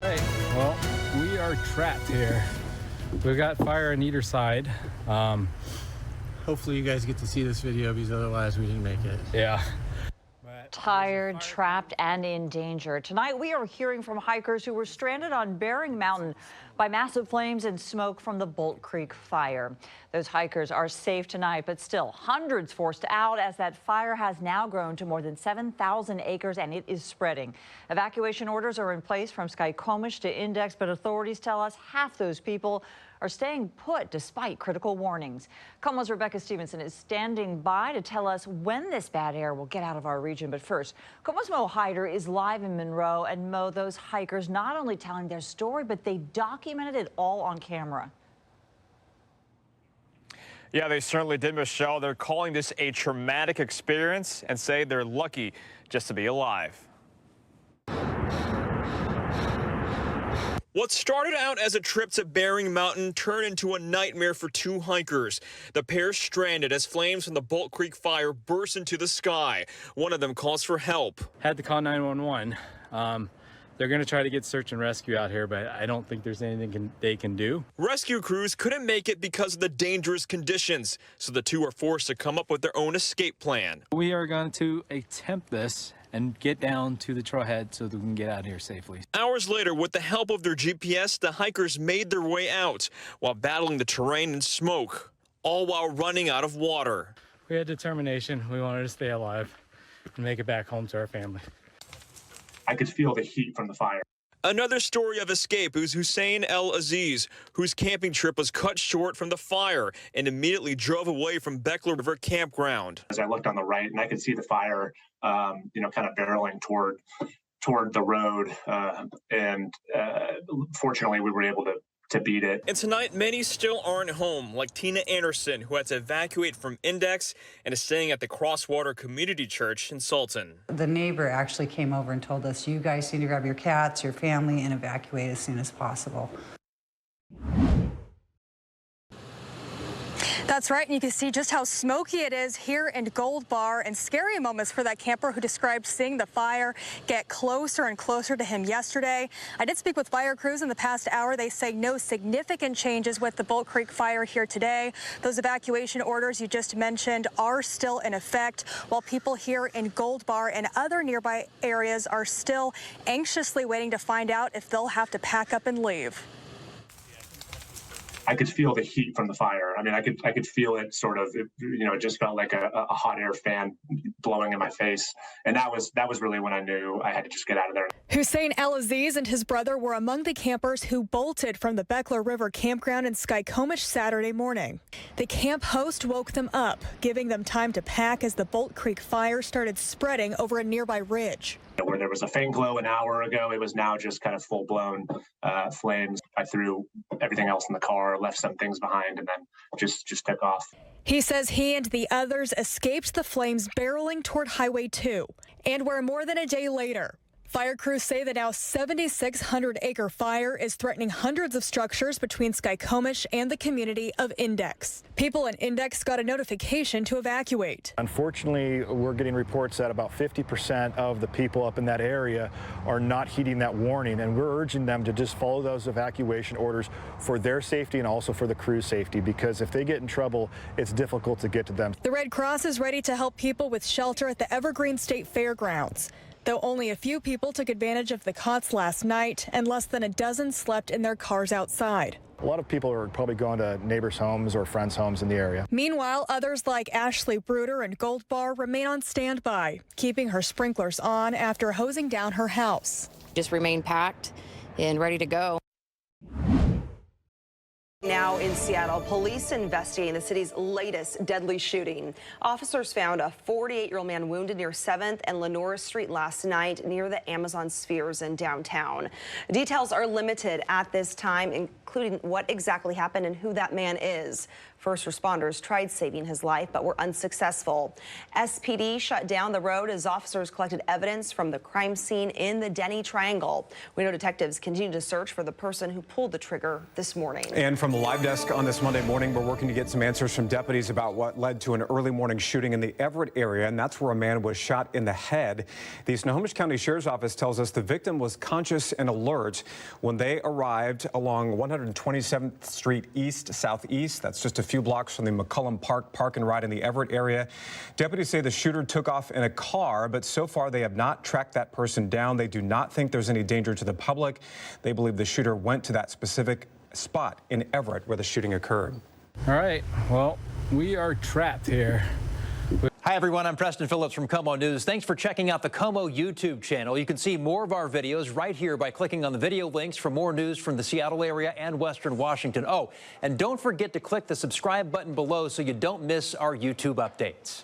Hey, well, we are trapped here. We've got fire on either side. Hopefully you guys get to see this video because otherwise we didn't make it. Yeah. Tired, trapped, and in danger. Tonight, we are hearing from hikers who were stranded on Bering Mountain by massive flames and smoke from the Bolt Creek fire. Those hikers are safe tonight, but still hundreds forced out as that fire has now grown to more than 7,000 acres and it is spreading. Evacuation orders are in place from Skykomish to Index, but authorities tell us half those people are staying put despite critical warnings. KOMO's Rebecca Stevenson is standing by to tell us when this bad air will get out of our region. But first, KOMO's Mo Hyder is live in Monroe. And Mo, those hikers not only telling their story, but they documented it all on camera. Yeah, they certainly did, Michelle. They're calling this a traumatic experience and say they're lucky just to be alive. What started out as a trip to Bering Mountain turned into a nightmare for two hikers. The pair stranded as flames from the Bolt Creek fire burst into the sky. One of them calls for help. Had to call 911. They're going to try to get search and rescue out here, but I don't think there's anything they can do. Rescue crews couldn't make it because of the dangerous conditions, so the two are forced to come up with their own escape plan. We are going to attempt this and get down to the trailhead so that we can get out of here safely. Hours later, with the help of their GPS, the hikers made their way out while battling the terrain and smoke, all while running out of water. We had determination. We wanted to stay alive and make it back home to our family. I could feel the heat from the fire. Another story of escape is Hussein El Aziz, whose camping trip was cut short from the fire and immediately drove away from Beckler River campground. As I looked on the right, and I could see the fire, kind of barreling toward the road, and fortunately, we were able to beat it. And tonight, many still aren't home, like Tina Anderson, who had to evacuate from Index and is staying at the Crosswater Community Church in Sultan. The neighbor actually came over and told us, you guys need to grab your cats, your family, and evacuate as soon as possible. That's right, and you can see just how smoky it is here in Gold Bar, and scary moments for that camper who described seeing the fire get closer and closer to him yesterday. I did speak with fire crews in the past hour. They say no significant changes with the Bolt Creek fire here today. Those evacuation orders you just mentioned are still in effect, while people here in Gold Bar and other nearby areas are still anxiously waiting to find out if they'll have to pack up and leave. I could feel the heat from the fire. I mean, I could feel it sort of, it just felt like a hot air fan blowing in my face. And that was really when I knew I had to just get out of there. Hussein El Aziz and his brother were among the campers who bolted from the Beckler River campground in Skykomish Saturday morning. The camp host woke them up, giving them time to pack as the Bolt Creek fire started spreading over a nearby ridge. Where there was a faint glow an hour ago, it was now just kind of full-blown flames. I threw everything else in the car, left some things behind, and then just took off. He says he and the others escaped the flames barreling toward Highway 2, and where more than a day later, fire crews say the now 7,600-acre fire is threatening hundreds of structures between Skykomish and the community of Index. People in Index got a notification to evacuate. Unfortunately, we're getting reports that about 50% of the people up in that area are not heeding that warning, and we're urging them to just follow those evacuation orders for their safety and also for the crew's safety, because if they get in trouble, it's difficult to get to them. The Red Cross is ready to help people with shelter at the Evergreen State Fairgrounds. Though only a few people took advantage of the cots last night, and less than a dozen slept in their cars outside. A lot of people are probably going to neighbors' homes or friends' homes in the area. Meanwhile, others like Ashley Bruder and Gold Bar remain on standby, keeping her sprinklers on after hosing down her house. Just remain packed and ready to go. Now in Seattle, police investigating the city's latest deadly shooting. Officers found a 48-year-old man wounded near 7th and Lenora Street last night near the Amazon Spheres in downtown. Details are limited at this time, including what exactly happened and who that man is. First responders tried saving his life but were unsuccessful. SPD shut down the road as officers collected evidence from the crime scene in the Denny Triangle. We know detectives continue to search for the person who pulled the trigger this morning. And from the live desk on this Monday morning, we're working to get some answers from deputies about what led to an early morning shooting in the Everett area, and that's where a man was shot in the head. The Snohomish County Sheriff's Office tells us the victim was conscious and alert when they arrived along 127th Street East Southeast. That's just a few blocks from the McCullum Park and Ride in the Everett area. Deputies say the shooter took off in a car, but so far they have not tracked that person down. They do not think there's any danger to the public. They believe the shooter went to that specific spot in Everett where the shooting occurred. All right, well, we are trapped here. Hi, everyone. I'm Preston Phillips from KOMO News. Thanks for checking out the KOMO YouTube channel. You can see more of our videos right here by clicking on the video links for more news from the Seattle area and Western Washington. Oh, and don't forget to click the subscribe button below so you don't miss our YouTube updates.